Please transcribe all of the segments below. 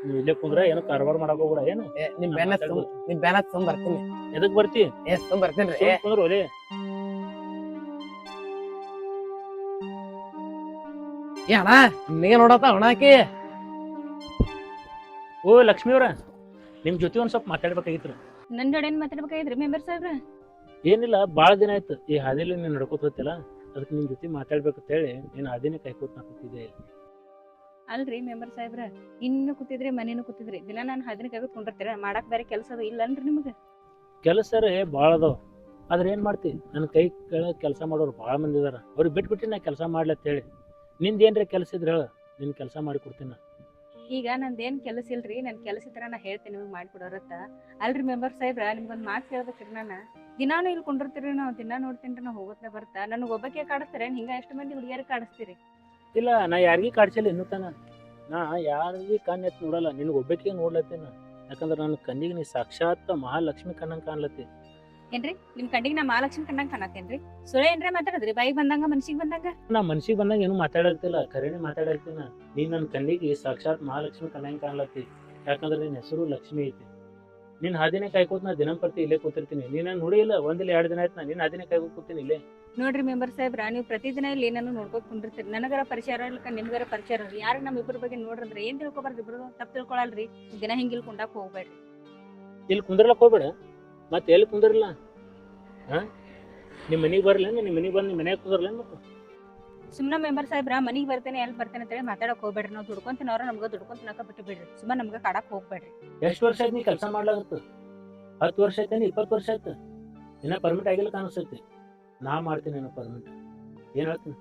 ನೀವು ಇಲ್ಲೇ ಕುಂದ್ರ ಏನು ಕಾರವಾರ ಮಾಡಕ್ ಹೋಗ್ಬಿಡ ಏನು ನಿಮ್ ಬೆನ್ನ ಸುಮ್ ಬರ್ತೀನಿ. ಎದಕ್ ಬರ್ತಿ ಸುಮ್ ಬರ್ತೀನಿ. ಕುಂದ್ರ ಒಲೆ ಅಣ್ಣ ನಿನಗೆ ನೋಡತ್ತ ಅಣ್ಣಾಕಿ. ಓ ಲಕ್ಷ್ಮಿ ಅವ್ರ ನಿಮ್ ಜೊತೆ ಒಂದ್ ಸ್ವಲ್ಪ ಮಾತಾಡ್ಬೇಕಾಗಿತ್ತು. ನನ್ ಜೋಡಿ ಏನ್ ಮಾತಾಡ್ಬೇಕಾಗಿದ್ರಿ ಮೆಂಬರ್ ಸಾಹೇಬ್ರ? ಏನಿಲ್ಲ ಬಾಳ ದಿನ ಆಯ್ತು ಈ ಹಾದಿಲಿ ನೀನ್ ನಡ್ಕೋತ ಹೋಗ್ತಿಲ್ಲ, ಅದಕ್ಕೆ ನಿಮ್ ಜೊತೆ ಮಾತಾಡ್ಬೇಕಂತ ಹೇಳಿ ನೀನ್ ಹಾದಿನೇ ಕಾಯ್ಕೋತ ಕೂತಿದ್ದೆ. ಅಲ್ರಿ ಮೆಂಬರ್ ಸಾಹೇಬ್ರ, ಇನ್ನು ಕೂತಿದ್ರಿ ಮನೇನು ಕೂತಿದ್ರಿ, ದಿನ ನಾನು ಹದಿನ ಕೈ ಕುಂಡಿರ್ತೀರ, ಮಾಡಕ್ ಬೇರೆ ಕೆಲಸ ಅದು ಇಲ್ಲನ್ರಿ ನಿಮ್ಗೆ? ಕೆಲಸ ಭಾಳ ಅದಾವ, ಆದ್ರೆ ಏನ್ ಮಾಡ್ತಿ, ನನ್ನ ಕೈ ಕೆಳಗೆ ಕೆಲಸ ಮಾಡೋರು ಭಾಳ ಮಂದಿ ಇದಾರ, ಅವ್ರಿಗೆ ಬಿಟ್ಬಿಟ್ಟು ನಾ ಕೆಲಸ ಮಾಡ್ಲತ್ತ ಹೇಳಿ. ನಿಂದ ಏನ್ರಿ ಕೆಲಸ ಇದ್ರೆ ಹೇಳ, ನಿನ್ ಕೆಲಸ ಮಾಡಿ ಕೊಡ್ತೀನಿ ನಾ. ಈಗ ನಂದೇನ್ ಕೆಲಸ ಇಲ್ರಿ, ನನ್ ಕೆಲಸ ಇದ್ರ ನಾ ಹೇಳ್ತೀನಿ ನಿಮ್ಗೆ ಮಾಡ್ಕೊಡೋರತ್ತ. ಅಲ್ರಿ ಮೆಂಬರ್ ಸಾಹೇಬ್ರ, ನಿಮ್ಗೊಂದ್ ಮಾತು ಕೇಳ್ಬೇಕ್ರಿ. ದಿನಾನು ಇಲ್ಲಿ ಕುಂಡಿರ್ತೀರಿ, ನಾವು ದಿನ ನೋಡ್ತೀನಿ ನಾವು ಹೋಗೋತ್ನ ಬರ್ತಾ, ನನಗೆ ಒಬ್ಬಕ್ಕೆ ಕಾಡಿಸ್ತಾರೆ, ಹಿಂಗ ಎಷ್ಟು ಮಂದಿ ಹುಡುಗಿಯರಿಗೆ ಕಾಡಿಸ್ತೀರಿ? ಇಲ್ಲ, ನಾ ಯಾರಿಗೂ ಕಾಡ್ಸಿಲ್ಲ ಇನ್ನೂ ತನ, ನಾ ಯಾರಿಗೂ ಕಣ್ಣು ಎತ್ತು ನೋಡಲ್ಲ, ನಿನಗೆ ಒಬ್ಬಕ್ಕೆ ನೋಡ್ಲತ್ತೀನಿ. ಯಾಕಂದ್ರೆ ನನ್ನ ಕಣ್ಣಿಗೆ ನೀ ಸಾಕ್ಷಾತ್ ಮಹಾಲಕ್ಷ್ಮಿ ಕಣ್ಣಂಗೆ ಕಾಣ್ಲತ್ತಿ. ಏನ್ರಿ ನಿಮ್ ಕಣ್ಣಿಗೆ ನಾ ಮಹಾಲಕ್ಷ್ಮಿ ಕಣ್ಣಂಗ್ ಕಾಣತ್ತೇನ್ರಿ? ಸುಳ್ಳು ಏನ್ರಿ ಮಾತಾಡದ್ರಿ ಬಾಯಿಗೆ ಬಂದಂಗ ಮನ್ಸಿಗೆ ಬಂದಂಗ? ನಾ ಮನ್ಸಿಗೆ ಬಂದಾಗ ಏನು ಮಾತಾಡಲ್ತಿಲ್ಲ, ಕರೆನೇ ಮಾತಾಡಲ್ತೀನಿ. ನೀ ನನ್ನ ಕಣ್ಣಿಗೆ ಸಾಕ್ಷಾತ್ ಮಹಾಲಕ್ಷ್ಮಿ ಕಣ್ಣಂಗೆ ಕಾಣ್ಲತ್ತಿ. ಯಾಕಂದ್ರೆ ನಿನ್ನ ಹೆಸರು ಲಕ್ಷ್ಮಿ ಐತಿ. ನಿನ್ನ ಹಾದಿನೇ ಕಾಯ್ಕೋತ ನಾ ದಿನಂಪ್ರತಿ ಇಲ್ಲೇ ಕೂತಿರ್ತೀನಿ. ನೀನು ನೋಡಿ ಇಲ್ಲ, ಒಂದಿಲ್ಲ 2 ದಿನ ಆಯ್ತು ನಾ ನಿನ್ನ ಹಾದಿನೇ ಕಾಯ್ಕೋತ ಕೂತೀನಿ ಇಲ್ಲೇ. ನೋಡ್ರಿ ಮೆಂಬರ್ ಸಾಹೇಬ್ರ, ನೀವು ಪ್ರತಿದಿನ ಇಲ್ಲಿ ನಾನು ನೋಡ್ಕೋತ ಕುಂಡಿರ್ತೀರಿ, ನನಗರ ಪರಿಚಯ ಇರಲಿಕ್ಕ ನಿಮ್ಗರ ಪರಿಚಯ ಇರಲಿ, ಯಾರು ನಮ್ಮ ಇಬ್ಬರ ಬಗ್ಗೆ ನೋಡ್ರಂದ್ರೆ ಏನ್ ತಿಳ್ಕೊಬಾರ್ದು, ಇಬ್ರು ತಪ್ಪು ತಿಳ್ಕೊಳಲ್ರಿ. ದಿನ ಹಿಂಗಿಲ್ ಕುಂಡಾಕ್ ಹೋಗ್ಬೇಡ್ರಿ. ಇಲ್ಲಿ ಕುಂದ್ರಲಕ್ ಹೋಗ್ಬೇಡ, ಮತ್ತೆ ಎಲ್ಲಿ ಕುಂದ್ರಲ್ಲ? ನಿಮ್ಮ ಮನೆಗೆ ಬರಲ್ಲ, ನಿಮ್ಮ ಮನೆಗೆ ಬಂದು ನಿಮ್ಮ ಮನ್ಯಾಗ ಕುಂದ್ರಲ್ಲ ಮತ್ತೆ? ಸುಮ್ಮನೆ ಮೆಂಬರ್ ಸಾಹೇಬ್ರ, ಮನೆಗೆ ಬರ್ತೇನೆ ಎಲ್ಲಿ ಬರ್ತೇನೆ ಅಂತೇಳಿ ಮಾತಾಡಕ್ ಹೋಗ್ಬೇಡ್ರಿ. ನಾವು ದುಡ್ಕೊಂತಿನವ್ರ ನಮ್ಗೆ ದುಡ್ಕೊಂತಿನಕ ಬಿಟ್ಟು ಬಿಡ್ರಿ, ಸುಮ್ಮನೆ ನಮ್ಗೆ ಕಾಡಕ್ ಹೋಗ್ಬೇಡ್ರಿ. ಎಷ್ಟು ವರ್ಷ ಆಯ್ತು ನೀ ಕೆಲಸ ಮಾಡ್ಲಾಗತ್ತ? 10 ವರ್ಷ ಆಯ್ತೇನೆ, 20 ವರ್ಷ ಆಯ್ತು, ಇನ್ನ ಪರ್ಮಿಟ್ ಆಗಿಲ್ಲ ಕಾಣಿಸ್ತೈತಿ. ನಾ ಮಾಡ್ತೀನಿ ಪರ್ಮಿಟ್, ಏನ್ ಹೇಳ್ತೀನಿ?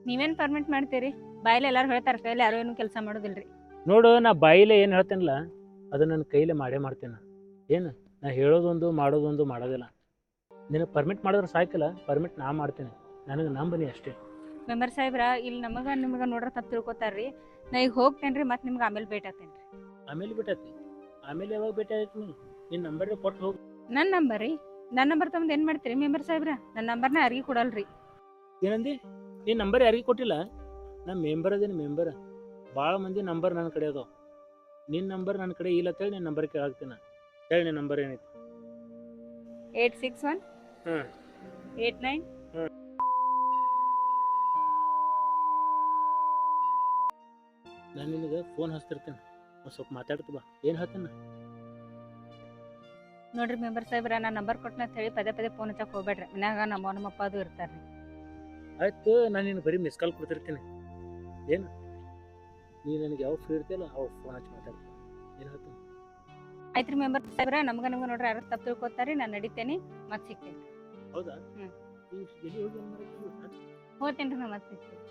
ನೀವೇನ್ ಪರ್ಮಿಟ್ ಮಾಡ್ತೀರಿ? ಬಾಯಿಲೆ ಎಲ್ಲಾರು ಹೇಳ್ತಾರ, ಕೈಲಿ ಯಾರು ಏನು ಕೆಲಸ ಮಾಡೋದಿಲ್ರಿ. ನೋಡು, ನಾ ಬಾಯಿಲೆ ಏನು ಹೇಳ್ತೇನಲ್ಲ ಅದು ನನ್ನ ಕೈಲೇ ಮಾಡೇ ಮಾಡ್ತೇನೆ. ಏನು ನಾ ಹೇಳೋದೊಂದು ಮಾಡೋದೊಂದು ಮಾಡೋದಿಲ್ಲ. ನಿನಗೆ ಪರ್ಮಿಟ್ ಮಾಡಿದ್ರೆ ಸಾಕಿಲ್ಲ, ಪರ್ಮಿಟ್ ನಾ ಮಾಡ್ತೇನೆ, ನನಗೆ ನಂಬನಿ ಅಷ್ಟೇ. ಮೆಂಬರ್ ಸಾಹೇಬ್ರ, ಇಲ್ಲಿ ನಿಮಗೆ ನೋಡ್ರ ತಪ್ಪು ತಿಳ್ಕೊತಾರ್ರಿ. ನಾ ಈಗ ಹೋಗ್ತೇನ್ರಿ, ಮತ್ತೆ ನಿಮ್ಗೆ ಆಮೇಲೆ ಭೇಟಿ ಆಗ್ತೇನ್ರಿ. ಆಮೇಲೆ ಬಿಟ್ಟೈತಿ? ಆಮೇಲೆ ಯಾವಾಗ ಭೇಟಿ ಆಯ್ತು? ನಿನ್ನ ನಂಬರ್ ಕೊಟ್ಟು ಹೋಗಿ. ನನ್ನ ನಂಬರ್ ತಗೊಂಡು ಏನು ಮಾಡ್ತೀರಿ ಮೆಂಬರ್ ಸಾಹೇಬ್ರ? ನನ್ನ ನಂಬರ್ನ ಯಾರಿಗೂ ಕೊಡಲ್ರಿ. ಏನಂದಿ? ನೀನು ನಂಬರ್ ಯಾರಿಗೂ ಕೊಟ್ಟಿಲ್ಲ? ನಾ ಮೆಂಬರ್ ಅದೇನು, ಮೆಂಬರ್ ಭಾಳ ಮಂದಿ ನಂಬರ್ ನನ್ನ ಕಡೆ ಅದಾವ. ನಿನ್ನ ನಂಬರ್ ನನ್ನ ಕಡೆ ಇಲ್ಲ ಅಂತೇಳಿ ನಿನ್ನ ನಂಬರ್ ಕೇಳಾಕ್ತೀನಿ. ಹೇಳಿ ನಿನ್ನ ನಂಬರ್ ಏನೈತಿ? 861 89. ನಾನು ನಿನಗೆ ಫೋನ್ ಹಚ್ತಿರ್ತೇನೆ, ಒಂದು ಸ್ವಲ್ಪ ಮಾತಾಡ್ತು ಬಾ. ಏನು ಹೇಳ್ತೇನೆ? ನೋಡ್ರಿ ಮೆಂಬರ್ ಸಾಹೇಬ್ರ, ನಾನು ನಂಬರ್ ಕೊಟ್ಟನ ಅಂತ ಹೇಳಿ ಪದೇ ಫೋನ್ ಹಚ್ಚಕ್ಕೆ ಹೋಗ್ಬೇಡ್ರಿ. ಮನ್ಯಾಗ ನಮ್ಮಪ್ಪ ಅದು ಇರ್ತಾರ್ರಿ. ಆಯ್ತು, ನಾನು ನಿನ್ನ ಬರೀ ಮಿಸ್ ಕಾಲ್ ಕೊಡ್ತಿರ್ತೀನಿ. ಏನು ನೀ ನನಗೆ ಯಾವ ಫ್ರೀ ಇರ್ತೀಯಲ್ಲ ಅವಾಗ ಫೋನ್ ಹಚ್ಚಿ ಮಾತಾಡ್ತೀನಿ. ಏನು ಹೇಳ್ತೀನಿ? ಆಯ್ತ್ರಿ ಮೆಂಬರ್ ಸಾಹೇಬ್ರ, ನಮ್ಗೆ ನೋಡ್ರಿ ಯಾರು ತಪ್ಪು ತಿಳ್ಕೊತಾರಿ. ನಾನು ನಡಿತೇನೆ, ಮತ್ತೆ ಸಿಗ್ತೇನೆ. ಹೌದಾ? ಹೋಗ್ತೇನ್ರಿ, ನಾ ಮತ್ತೆ ಸಿಗ್ತೇನೆ.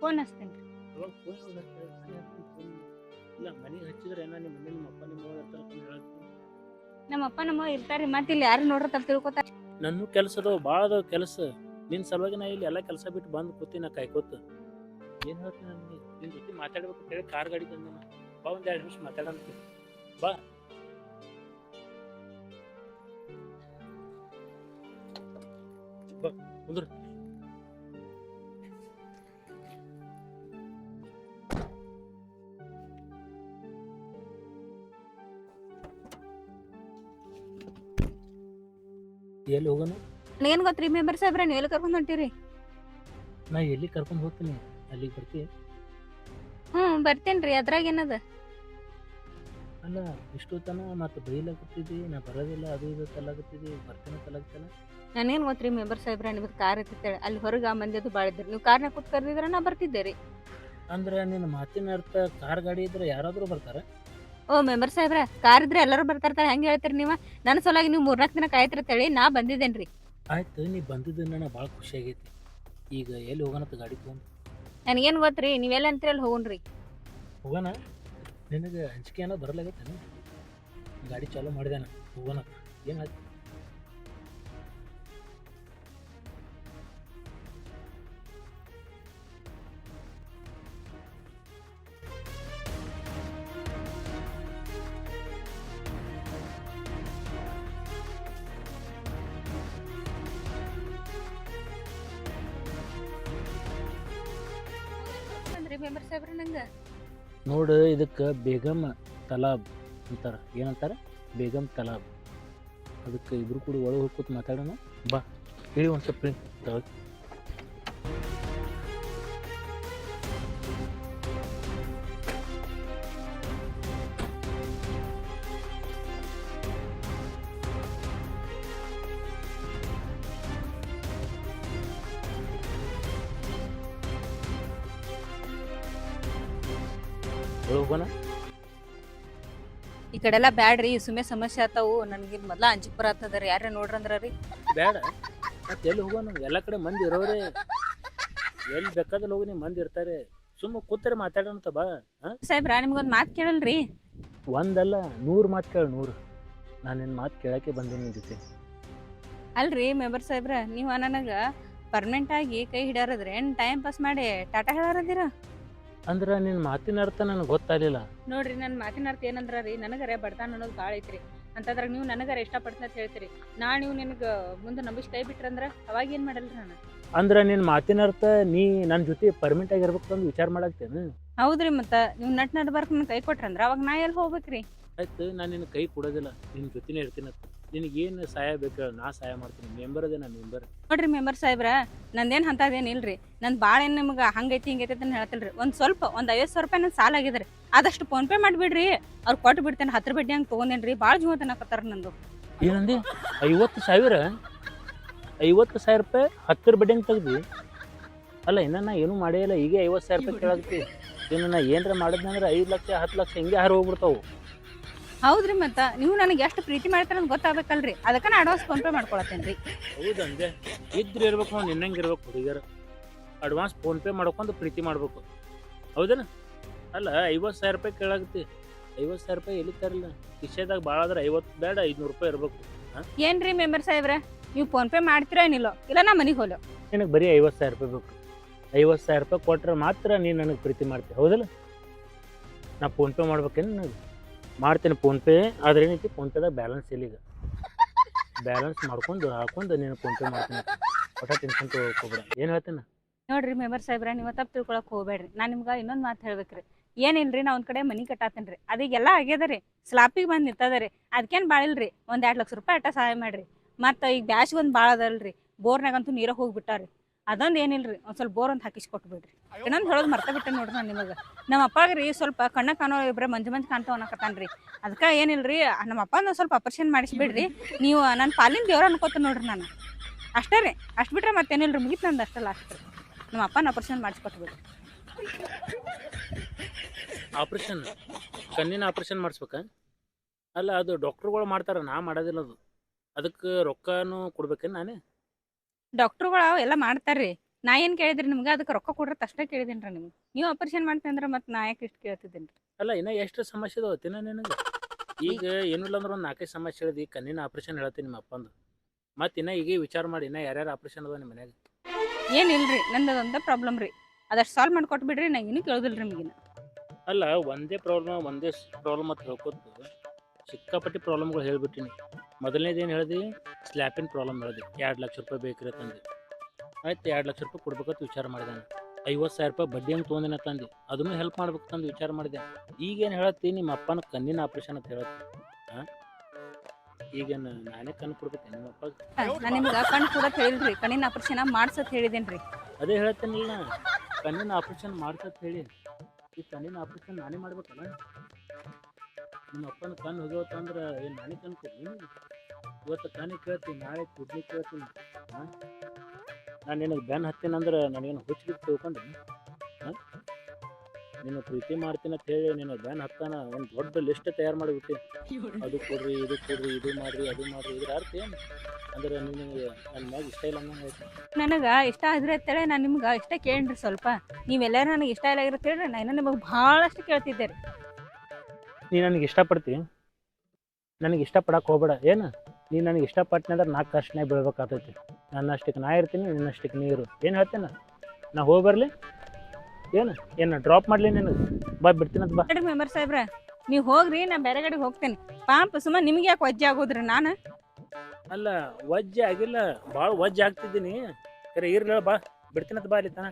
ಫೋನ್ ಹಚ್ತೇನೆ ರೀ. ಇಲ್ಲ, ಮನೆಗೆ ಹಚ್ಚಿದ್ರೆ ನಿಮ್ಮ ಮನೆ ನಿಮ್ಮ ಅಪ್ಪ ನಿಮ್ಮ ಇರ್ತಾರೆ. ನಮ್ಮ ಅಪ್ಪ ನಮ್ಮ ಇರ್ತಾರ್ರಿ, ಮತ್ತೆ ಇಲ್ಲಿ ಯಾರು ನೋಡ್ರಿ ತಪ್ಪು ತಿಳ್ಕೊತಾರ. ನನ್ನ ಕೆಲಸ ಅದಾವ, ಭಾಳ ಅದಾವ ಕೆಲಸ. ನಿನ್ನ ಸಲುವಾಗಿ ನಾ ಇಲ್ಲಿ ಎಲ್ಲ ಕೆಲಸ ಬಿಟ್ಟು ಬಂದು ಕೂತೀನಿ, ನಾ ಕಾಯ್ಕೋತ. ಏನು ಹೇಳ್ತೀನಿ ನನಗೆ? ನಿನ್ನ ಜೊತೆ ಮಾತಾಡ್ಬೇಕು ಹೇಳಿ ಕಾರ್ ಗಾಡಿ ತಂದೆ ಬಾ, ಒಂದು 2 ನಿಮಿಷ ಮಾತಾಡಂತ ಬಾ. ಕುಂದ್ರ. ಎಲ್ಲಿ ಹೋಗೋಣ? ಏನ್ ಗೊತ್ತ್ರಿ ಮೆಂಬರ್ ಸಾಹೇಬ್ರ, ನೀವು ಎಲ್ಲಿ ಕರ್ಕೊಂಡು ಹೊಂಟಿರಿ? ನಾ ಎಲ್ಲಿ ಕರ್ಕೊಂಡು ಹೋಗ್ತೀನಿ ಅಲ್ಲಿಗೆ ಬರ್ತೀವಿ. ಬರ್ತೇನ್ರಿ, ಅದ್ರಾಗ ಏನದ? ಅಲ್ಲ, ಇಷ್ಟು ತನ ಮತ್ತೆ ಬೈಲಾಗತ್ತಿದ್ದಿ, ನಾ ಬರೋದಿಲ್ಲ ಅದು ಇದು ತಲಾಗತ್ತಿದ್ದಿ, ಬರ್ತೇನೆ ತಲಾಗತ್ತಲ್ಲ. ನಾನೇನು ಗೊತ್ತ್ರಿ ಮೆಂಬರ್ ಸಾಹೇಬ್ರ, ನಿಮ್ದು ಕಾರ್ ಇರ್ತೇಳಿ ಅಲ್ಲಿ ಹೊರಗೆ ಮಂದಿ ಅದು ಭಾಳ ಇದ್ರಿ, ನೀವು ಕಾರ್ನಾಗ ಕೂತ್ ಕರೆದಿದ್ರೆ ನಾ ಬರ್ತಿದ್ದೆ ರೀ. ಅಂದ್ರೆ ನಿನ್ನ ಮಾತಿನ ಅರ್ಥ ಕಾರ್ ಗಾಡಿ ಇದ್ರೆ ಯಾರಾದರೂ ಬರ್ತಾರೆ? ಓ ಮೆಂಬರ್ ಸಾಹೇಬ್ರ, ಕಾರ್ ಇದ್ರೆ ಎಲ್ಲರೂ ಬರ್ತಾರ್ತಾರೆ, ಹೆಂಗೆ ಹೇಳ್ತೀರಿ ನೀವು? ನನ್ನ ಸಲುವಾಗಿ ನೀವು 3-4 ದಿನ ಕಾಯ್ತಿರ್ತೇಳಿ ನಾ ಬಂದಿದ್ದೇನ್ರಿ. ಆಯ್ತು, ನೀ ಬಂದಿದ್ದು ನನಗೆ ಭಾಳ ಖುಷಿ ಆಗೈತಿ. ಈಗ ಎಲ್ಲಿ ಹೋಗೋಣತ್ತ ಗಾಡಿ ತೊಗೊಂಡು? ನನಗೇನು ಗೊತ್ತ್ರಿ, ನೀವೆಲ್ಲ ಅಂತೀರಿ ಅಲ್ಲಿ ಹೋಗೋಣ್ರಿ. ಹೋಗೋಣ? ನಿನಗೆ ಅಂಜಿಕೆ ಏನೋ ಬರಲಾಗೈತೆ? ಗಾಡಿ ಚಾಲೂ ಮಾಡಿದೆ ನಾ, ಹೋಗೋಣ. ಏನಾಯ್ತು? ಹೇಳ್ರಿ ಮೆಂಬರ್ ಸಾಹೇಬ್ರ ನಂಗೆ ನೋಡು ಇದಕ್ಕೆ ಬೇಗಮ್ ತಲಾಬ್ ಅಂತಾರ. ಏನಂತಾರ? ಬೇಗಮ್ ತಲಾಬ್. ಅದಕ್ಕೆ ಇಬ್ರು ಕೂಡ ಒಳಗೆ ಹೋಗಿ ಕೂತ್ ಮಾತಾಡೋಣ. ಬಾ ಹೇಳಿ ಒಂದು ಸ್ವಲ್ಪ ತಗೊಳ್ಳಿ. ಒಳಗೆ ಹೋಗೋಣ. ಈ ಕಡೆ ಎಲ್ಲ ಬ್ಯಾಡ್ರಿ ಸುಮ್ಮನೆ ಸಮಸ್ಯೆ ಆತಾವು ನನಗೆ ಮೊದ್ಲ ಅಂಜಿಕ್ ಬರತ್ತದ ರೀ ಯಾರ ನೋಡ್ರಂದ್ರ ರೀ ಬೇಡ ಮತ್ತೆ ಎಲ್ಲಿ ಹೋಗೋಣ? ಎಲ್ಲ ಕಡೆ ಮಂದಿ ಇರೋರೇ, ಎಲ್ಲಿ ಬೇಕಾದಲ್ಲಿ ಹೋಗಿ ಮಂದಿ ಇರ್ತಾರೆ. ಸುಮ್ಮ ಕೂತರೆ ಮಾತಾಡೋಣ ಬಾ. ಸಾಹೇಬ್ರ ನಿಮ್ಗೊಂದು ಮಾತು ಕೇಳಲ್ರಿ? ಒಂದಲ್ಲ 100 ಮಾತು ಕೇಳಿ 100. ನಾನು ನಿನ್ನ ಮಾತು ಕೇಳಕ್ಕೆ ಬಂದೀನಿ ನಿನ್ನ ಜೊತೆ. ಅಲ್ರಿ ಮೆಂಬರ್ ಸಾಹೇಬ್ರ ನೀವು ನನಗ ಪರ್ಮನೆಂಟ್ ಆಗಿ ಕೈ ಹಿಡಿಯಾರದ್ರೆ ಏನ್ ಟೈಮ್ ಪಾಸ್ ಮಾಡಿ ಟಾಟಾ ಹೇಳಾರದಿರ? ಅಂದ್ರೆ ನಿನ್ನ ಮಾತಿನ ಅರ್ಥ ನನಗೆ ಗೊತ್ತಾಗಲಿಲ್ಲ. ನೋಡ್ರಿ ನನ್ನ ಮಾತಿನ ಅರ್ಥ ಏನಂದ್ರ ರೀ, ನನಗರೆ ಬಡತನ ಅನ್ನೋದು ಭಾಳ ಐತ್ರಿ. ಅಂತಂದ್ರೆ ನೀವು ನನಗರೆ ಇಷ್ಟಪಡ್ತೀನಿ ಅಂತ ಹೇಳ್ತೀರಿ. ನೀವು ನಿನಗೆ ಮುಂದೆ ನಂಬಿಸಿ ಕೈ ಬಿಟ್ರಂದ್ರ ಅವಾಗ ಏನು ಮಾಡಲ್ರಿ ನಾನು? ಅಂದ್ರೆ ನಿನ್ನ ಮಾತಿನ ಅರ್ಥ ನೀ ನನ್ನ ಜೊತೆ ಪರ್ಮನೆಂಟ್ ಆಗಿರ್ಬೇಕು ಅಂತ ವಿಚಾರ ಮಾಡಾಕ್ತೇನೆ. ಹೌದ್ರಿ, ಮತ್ತೆ ನೀವು ನಟ್ ಬರ್ಕ್ ನನ್ನ ಕೈ ಕೊಟ್ರಂದ್ರ ಅವಾಗ ನಾ ಎಲ್ಲಿ ಹೋಗ್ಬೇಕ್ರಿ? ಆಯ್ತು, ನಾನು ನಿನ್ನ ಕೈ ಕೊಡೋದಿಲ್ಲ, ನಿನ್ನ ಜೊತೆನೇ ಇರ್ತೀನಿ. ನಿನಗೇನು ಸಹಾಯ ಬೇಕು ನಾ ಸಹಾಯ ಮಾಡ್ತೀನಿ. ಮೆಂಬರ್ ಅದೇ ನಾ ಮೆಂಬರ್. ನೋಡ್ರಿ ಮೆಂಬರ್ ಸಾಹೇಬ್ರ ನಂದೇನು ಅಂತದೇನು ಇಲ್ರಿ. ನಂದು ಭಾಳ ಏನು ನಿಮ್ಗೆ ಹಂಗೈತಿ ಹಿಂಗೈತಿ ಅಂತ ಹೇಳ್ತಿಲ್ರಿ. ಒಂದು 50,000 ರೂಪಾಯಿ ನನ್ನ ಸಾಲ ಆಗಿದ್ರಿ. ಆದಷ್ಟು ಫೋನ್ ಪೇ ಮಾಡಿಬಿಡ್ರಿ, ಅವ್ರು ಕೊಟ್ಟು ಬಿಡ್ತೇನೆ. 10 ಬಡ್ಡಿ ಹಂಗೆ ತೊಗೊಂಡೇನ್ರಿ. ಭಾಳ ಜೀವ ತನಕತ್ತಾರ ನಂದು. ಏನಂದಿ? 50,000? 50,000 ರೂಪಾಯಿ 10 ಬಡ್ಡಿ ಹಂಗೆ ತೆಗ್ದು? ಅಲ್ಲ, ಇನ್ನು ನಾ ಏನೂ ಮಾಡೇ ಇಲ್ಲ. ಈಗ 50,000 ರೂಪಾಯಿ ಕೇಳಾಗ್ತಿ. ಇನ್ನು ನಾ ಏನಾರ ಮಾಡಿದ್ನಂದ್ರೆ 5 ಲಕ್ಷ 10 ಲಕ್ಷ ಹಿಂಗೆ ಹಾರು ಹೋಗ್ಬಿಡ್ತಾವು. ಹೌದ್ರಿ, ಮತ್ತೆ ನೀವು ನನಗೆ ಎಷ್ಟು ಪ್ರೀತಿ ಮಾಡ್ತಾರ ಅಂತ ಗೊತ್ತಾಗಬೇಕಲ್ರಿ. ಅದಕ್ಕೆ ನಾ ಅಡ್ವಾನ್ಸ್ ಫೋನ್ ಪೇ ಮಾಡ್ಕೊಳತ್ತೇನೆ ರೀ. ಹೌದಂದೆ? ಇದ್ರೆ ಇರ್ಬೇಕು, ನಾವು ನಿನ್ನಂಗೆ ಇರ್ಬೇಕು. ಹುಡುಗಿಯರು ಅಡ್ವಾನ್ಸ್ ಫೋನ್ ಪೇ ಮಾಡ್ಕೊಂಡು ಪ್ರೀತಿ ಮಾಡ್ಬೇಕು, ಹೌದೇನ? ಅಲ್ಲ, 50,000 ರೂಪಾಯಿ ಕೇಳಾಗತ್ತಿ. 50,000 ರೂಪಾಯಿ ಎಲ್ಲಿ ತರಲ್ಲ? ಕಿಶೆದಾಗ ಭಾಳ ಆದ್ರೆ 50 ಬೇಡ 500 ರೂಪಾಯಿ ಇರ್ಬೇಕು. ಏನ್ರಿ ಮೆಂಬರ್ ಸಾಹೇಬ್ರ ನೀವು ಫೋನ್ ಪೇ ಮಾಡ್ತೀರೋ ಏನಿಲ್ಲೋ? ಇಲ್ಲ ನಾ ಮನೆಗೆ ಹೋಲೋ. ನಿನಗೆ ಬರೀ 50,000 ರೂಪಾಯಿ ಬೇಕು. 50,000 ರೂಪಾಯಿ ಕೊಟ್ರೆ ಮಾತ್ರ ನೀನು ನನಗೆ ಪ್ರೀತಿ ಮಾಡ್ತೀವಿ, ಹೌದಲ್ಲ? ನಾ ಫೋನ್ ಪೇ ಮಾಡ್ಬೇಕೇನು? ನನಗೆ ಮಾಡ್ತೀನಿ ಫೋನ್ ಪೇ. ಆದ್ರೆ ಏನೈತಿ, ಫೋನ್ ಪೇದಾಗ ಬ್ಯಾಲೆನ್ಸ್ ಇಲ್ಲ. ಈಗ ಬ್ಯಾಲೆನ್ಸ್ ಹಾಕೊಂಡು ನೀನು ಫೋನ್ ಪೇ ಮಾಡ್ತೀನಿ. ಒಟ್ಟ ಟೆನ್ಷನ್ ತೊಗೊಬೇಡ. ಏನು ಹೇಳ್ತೀನಿ? ನೋಡ್ರಿ ಮೆಂಬರ್ ಸಾಹೇಬ್ರ ನೀವು ತಪ್ಪು ತಿಳ್ಕೊಳಕ್ ಹೋಗ್ಬೇಡ್ರಿ. ನಾನು ನಿಮ್ಗೆ ಇನ್ನೊಂದು ಮಾತು ಹೇಳ್ಬೇಕ್ರಿ. ಏನಿಲ್ರಿ, ನಾ ಒಂದು ಕಡೆ ಮನೆ ಕಟ್ಟಾತೇನೆ ರೀ. ಅದೀಗೆಲ್ಲ ಆಗ್ಯದ ರೀ. ಸ್ಲಾಪಿಗೆ ಬಂದು ನಿಂತದ ರೀ. ಅದಕ್ಕೇನು ಭಾಳಿಲ್ರಿ, ಒಂದು 2 ಲಕ್ಷ ರೂಪಾಯಿ ಅಟ್ಟ ಸಹಾಯ ಮಾಡಿರಿ. ಮತ್ತು ಈಗ ಬ್ಯಾಸ್ಗೆ ಒಂದು ಭಾಳ ಅದಲ್ರಿ. ಬೋರ್ನಾಗಂತೂ ನೀರ ಹೋಗಿಬಿಟ್ಟಾರಿ. ಅದೊಂದು ಏನಿಲ್ರಿ, ಒಂದು ಸ್ವಲ್ಪ ಬೋರ್ ಒಂದು ಹಾಕಿಸ್ಕೊಟ್ಬಿಡ್ರಿ. ಇನ್ನೊಂದು ಹೇಳೋದು ಮರ್ತ ಬಿಟ್ಟೆ ನೋಡ್ರಿ ನಾನು ನಿಮಗೆ. ನಮ್ಮ ಅಪ್ಪಾಗ್ರಿ ಸ್ವಲ್ಪ ಕಣ್ಣ ಕಾಣೋ ಇಬ್ಬರೇ ಮಂಜು ಕಾಣ್ತಾವ ಅನ್ನಕತ್ತಾನ್ರಿ. ಅದಕ್ಕೆ ಏನಿಲ್ರಿ, ನಮ್ಮ ಅಪ್ಪನ ಸ್ವಲ್ಪ ಆಪರೇಷನ್ ಮಾಡಿಸ್ಬಿಡ್ರಿ. ನೀವು ನನ್ನ ಪಾಲಿನ ದೇವ್ರ ಅನ್ಕೋತ ನೋಡ್ರಿ ನಾನು. ಅಷ್ಟೇ ರೀ, ಅಷ್ಟು ಬಿಟ್ರೆ ಮತ್ತೇನಿಲ್ರಿ, ಮುಗಿತು ನಂದು ಅಷ್ಟಲ್ಲ. ಅಷ್ಟು ರೀ, ನಮ್ಮ ಅಪ್ಪನ ಆಪರೇಷನ್ ಮಾಡಿಸ್ಕೊಟ್ಬಿಡ್ರಿ. ಆಪ್ರೇಷನ್? ಕಣ್ಣಿನ ಆಪ್ರೇಷನ್ ಮಾಡಿಸ್ಬೇಕಾ? ಅಲ್ಲ, ಅದು ಡಾಕ್ಟ್ರುಗಳು ಮಾಡ್ತಾರೆ, ನಾ ಮಾಡೋದಿಲ್ಲ. ಅದಕ್ಕೆ ರೊಕ್ಕನೂ ಕೊಡ್ಬೇಕೇನು ನಾನೇ? ಡಾಕ್ಟ್ರುಗಳು ಎಲ್ಲ ಮಾಡ್ತಾರ್ರಿ. ನಾ ಏನು ಕೇಳಿದ್ರಿ ನಿಮ್ಗೆ? ಅದಕ್ಕೆ ರೊಕ್ಕ ಕೊಡ್ರತ್ ಅಷ್ಟೇ ಕೇಳಿದ್ದೀನಿ ರೀ ನಿಮ್ಗೆ. ನೀವು ಆಪರೇಷನ್ ಮಾಡ್ತೀನಿ ಅಂದ್ರೆ ಮತ್ತೆ ನಾ ಯಾಕೆ ಇಷ್ಟು ಕೇಳ್ತಿದ್ದೀನಿ ರೀ? ಅಲ್ಲ, ಇನ್ನೂ ಎಷ್ಟು ಸಮಸ್ಯೆ ಇದಾವತ್ತಿನ ನಿನಗೆ? ಈಗ ಏನಿಲ್ಲ ಅಂದ್ರೆ ಒಂದು 4-5 ಸಮಸ್ಯೆ ಹೇಳಿದಿ. ಕಣ್ಣಿನ ಆಪ್ರೇಷನ್ ಹೇಳ್ತೀನಿ ನಿಮ್ಮ ಅಪ್ಪಂದು. ಮತ್ತು ಇನ್ನೂ ಈಗ ವಿಚಾರ ಮಾಡಿ ಇನ್ನೂ ಯಾರ್ಯಾರು ಆಪ್ರೇಷನ್ ಅದಾವ ನಿಮ್ಮ ಮನ್ಯಾಗ? ಏನಿಲ್ರಿ, ನಂದು ಒಂದೇ ಪ್ರಾಬ್ಲಮ್ ರೀ. ಅದಷ್ಟು ಸಾಲ್ವ್ ಮಾಡ್ಕೊಟ್ಬಿಡ್ರಿ, ನಾ ಇನ್ನೂ ಕೇಳೋದಿಲ್ಲ ರೀ ನಿಮಗಿನ. ಅಲ್ಲ, ಒಂದೇ ಪ್ರಾಬ್ಲಮ್ ಅಂತ ಹೇಳ್ಕೊತು ಸಿಕ್ಕಾಪಟ್ಟಿ ಪ್ರಾಬ್ಲಮ್ಗಳು ಹೇಳ್ಬಿಟ್ಟಿನಿ. ಮೊದಲನೇದೇನು ಹೇಳಿದೆ? ಸ್ಲ್ಯಾಪಿನ ಪ್ರಾಬ್ಲಮ್ ಹೇಳಿದೆ. 2 ಲಕ್ಷ ರೂಪಾಯಿ ಬೇಕ್ರಿ ತಂದೆ. ಆಯ್ತು, 2 ಲಕ್ಷ ರೂಪಾಯಿ ಕೊಡ್ಬೇಕಂತ ವಿಚಾರ ಮಾಡಿದೆ. 50,000 ರೂಪಾಯಿ ಬಡ್ಡಿ ಹಂಗೆ ತೊಗೊಂಡಿನ ತಂದೆ. ಅದನ್ನು ಹೆಲ್ಪ್ ಮಾಡ್ಬೇಕು ತಂದು ವಿಚಾರ ಮಾಡಿದೆ. ಈಗೇನು ಹೇಳತ್ತಿ? ನಿಮ್ಮ ಅಪ್ಪನ ಕಣ್ಣಿನ ಆಪ್ರೇಷನ್ ಅಂತ ಹೇಳತ್ತಿ. ಹಾಂ, ಈಗೇನು ನಾನೇ ಕಣ್ಣು ಕೊಡ್ಬೇಕು ನಿಮ್ಮ ಅಪ್ಪಗೆ? ನಾನು ನಿಮ್ಗೆ ಕಣ್ಣು ಕೂಡ ಹೇಳಿಲ್ರಿ, ಕಣ್ಣಿನ ಆಪರೇಷನ್ ಮಾಡ್ಸತ್ ಹೇಳಿದೇನು ರೀ. ಅದೇ ಹೇಳ್ತೇನಿಲ್ಲ, ಕಣ್ಣಿನ ಆಪ್ರೇಷನ್ ಮಾಡ್ಸತ್ ಹೇಳಿ. ಈ ಕಣ್ಣಿನ ಆಪ್ರೇಷನ್ ನಾನೇ ಮಾಡ್ಬೇಕಲ್ಲ? ನಿಮ್ಮ ಅಪ್ಪನ ಕಣ್ಣು ಹೋಗ್ಯವತ್ತಂದ್ರೆ ಏನು ನಾನೇ ಕಣ್ಣು ಕೊಡ್ತೀನಿ? ಇವತ್ತು ಕಣ್ಣು ಕೇಳ್ತೀನಿ, ನಾಳೆ ಕಿಡ್ನಿ ಕೇಳ್ತೀನಿ. ಹಾಂ, ನಾನು ನಿನಗೆ ಬೆನ್ನು ಹತ್ತೀನಂದ್ರೆ ನನಗೇನು ಹುಚ್ಚಿಬಿಟ್ಟು ತಿಳ್ಕೊಂಡು ನೀನು ಪ್ರೀತಿ ಮಾಡ್ತೀನಿ ಅಂತ ಹೇಳಿ ನಿನಗೆ ಬೆನ್ನು ಹತ್ತಾನ ಒಂದು ದೊಡ್ಡ ಲಿಸ್ಟ್ ತಯಾರು ಮಾಡಿಬಿಟ್ಟು ಅದು ಕೊಡ್ರಿ, ಇದು ಕೊಡ್ರಿ, ಇದು ಮಾಡಿರಿ, ಅದು ಮಾಡಿರಿ. ಇದ್ರ ಅರ್ಥ ಏನು? ಅಂದ್ರೆ ನಿನಗೆ ನನ್ನ ಮ್ಯಾಗ ಇಷ್ಟ ಇಲ್ಲ ಅನ್ನೋ ಆಯ್ತು. ನನಗೆ ಇಷ್ಟ ಆದ್ರೆ ಅಂತೇಳಿ ನಾನು ನಿಮ್ಗೆ ಇಷ್ಟ ಕೇಳ್ರಿ. ಸ್ವಲ್ಪ ನೀವೆಲ್ಲರೂ ನನಗೆ ಇಷ್ಟ ಇಲ್ಲ ಆಗಿರುತ್ತೆ ಹೇಳ್ರಿ, ನಾನು ನಿಮಗೆ ಭಾಳಷ್ಟು ಕೇಳ್ತಿದ್ದೆ ರೀ. ನೀ ನನಗೆ ಇಷ್ಟಪಡ್ತೀನಿ? ನನಗೆ ಇಷ್ಟಪಡಕ್ಕೆ ಹೋಗ್ಬೇಡ. ಏನು ನೀನು ನನಗೆ ಇಷ್ಟಪಟ್ಟಿನ ಅಂದ್ರೆ 4 ಅಷ್ಟನೇ ಬೀಳ್ಬೇಕಾಗ್ತೈತಿ. ನನ್ನಷ್ಟಕ್ಕೆ ನಾ ಇರ್ತೀನಿ, ನಿನ್ನಷ್ಟಕ್ಕೆ ನೀರು. ಏನು ಹೇಳ್ತೇನೆ? ನಾ ಹೋಗಿ ಬರಲಿ? ಏನು ಡ್ರಾಪ್ ಮಾಡಲಿ? ನಿನಗೆ ಬಾ, ಬಿಡ್ತೀನಿ ಅಂತ ಬಾ. ಮೆಂಬರ್ ಸಾಹೇಬ್ರ ನೀವು ಹೋಗ್ರಿ, ನಾ ಬೇರೆ ಕಡೆಗೆ ಹೋಗ್ತೇನೆ. ಪಾಪ ಸುಮ್ಮ ನಿಮ್ಗೆ ಯಾಕೆ ವಜ್ಜೆ ಆಗೋದ್ರಿ? ನಾನು ಅಲ್ಲ, ವಜ್ಜೆ ಆಗಿಲ್ಲ, ಭಾಳ ವಜ್ಜೆ ಆಗ್ತಿದ್ದೀನಿ. ಕರೆ ಇರ್ಲಿ, ಬಾ ಬಿಡ್ತೀನಂತ ಬಾ ಅಲ್ಲಿ ತನ.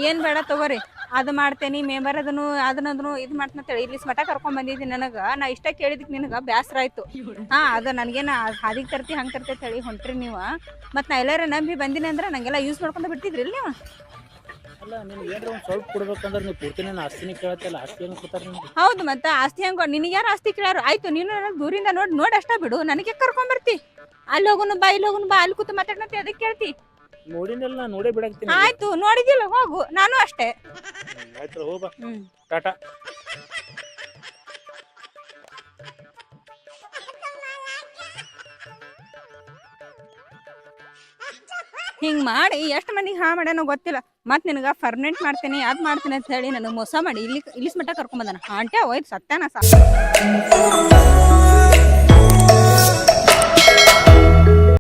ಏನ್ ಬೇಡ ತಗೋರಿ, ಅದು ಮಾಡ್ತೇನಿ ಮೆಂಬರ್ ಅದನ್ನು ಇದು ಮಾಡ್ತೇಳಿ ಇಲ್ಲಿ ಮಠ ಕರ್ಕೊಂಡ್ ಬಂದಿದ್ದೀನಿ. ನಾ ಇಷ್ಟ ಕೇಳಿದಕ್ಕೆ ನಿನಗ ಬ್ಯಾಸರ ಆಯ್ತು. ಅದು ನನಗೇನ ಹಾದಿಗೆ ತರ್ತಿ ಹಂಗೆ ತರ್ತಿ ಅಂತ ಹೇಳಿ ಹೊಂಟ್ರಿ ನೀವು. ಮತ್ತು ನಾ ಎಲ್ಲಾರ ನಂಬಿ ಬಂದಿನಿ ಅಂದ್ರೆ ನಂಗೆಲ್ಲ ಯೂಸ್ ಮಾಡ್ಕೊಂಡು ಬಿಡ್ತಿದ್ರಿ ನೀವು. ಅಲ್ಲ ನಿನ್ಗೆ ಏನಾರ ಒಂದು ಸ್ವಲ್ಪ ಕೊಡ್ಬೇಕಂದ್ರೆ ನೀವು ಪೂರ್ತಿ ನನ್ನ ಆಸ್ತಿನೇ ಕೇಳತ್ತಲ್ಲ, ಆಸ್ತಿ ಏನು ಕೊಡ್ತಾರೆ ನಿಮ್ಗೆ? ಹೌದು, ಮತ್ತೆ ಆಸ್ತಿ ಹಂಗ ನಿನಗೆ ಯಾರು ಆಸ್ತಿ ಕೇಳಾರು? ಆಯ್ತು, ನೀನು ನನಗೆ ದೂರಿಂದ ನೋಡಿ ಅಷ್ಟ ಬಿಡು, ನನಗೆ ಕರ್ಕೊಂಬರ್ತಿ. ಅಲ್ಲಿ ಹೋಗುನು ಬಾ ಇಲ್ಲಿ ಹೋಗುನು ಬಾ ಅಲ್ಲಿ ಕೂತು ಮಾತಾಡ್ನಂತೆ ಅದಕ್ಕೆ ಕೇಳ್ತಿ. ನೋಡಿನಲ್ಲ, ನಾ ನೋಡೇ ಬಿಡಾಕ್ತೀನಿ. ಆಯ್ತು, ನೋಡಿದಿಲ್ಲ, ಹೋಗು. ನಾನು ಅಷ್ಟೇ. ಆಯ್ತು ಹೋಗ್ಬಾ. ಟಾಟಾ. ಹಿಂಗ್ ಮಾಡಿ ಎಷ್ಟು ಮಂದಿಗೆ ಮಾಡ್ಯಾನೋ ಗೊತ್ತಿಲ್ಲ. ಮತ್ ನಿನಗ ಪರ್ಮನೆಂಟ್ ಮಾಡ್ತೇನೆ ಅದ್ ಮಾಡ್ತೇನೆ ಅಂತ ಹೇಳಿ ನನಗೆ ಮೋಸ ಮಾಡಿ ಇಲ್ಲಿ ಮಟ್ಟ ಕರ್ಕೊಂಡ್ ಬಂದಾನ. ಆಂಟಿ ಹೋಯ್ತು ಸತ್ಯಾನ.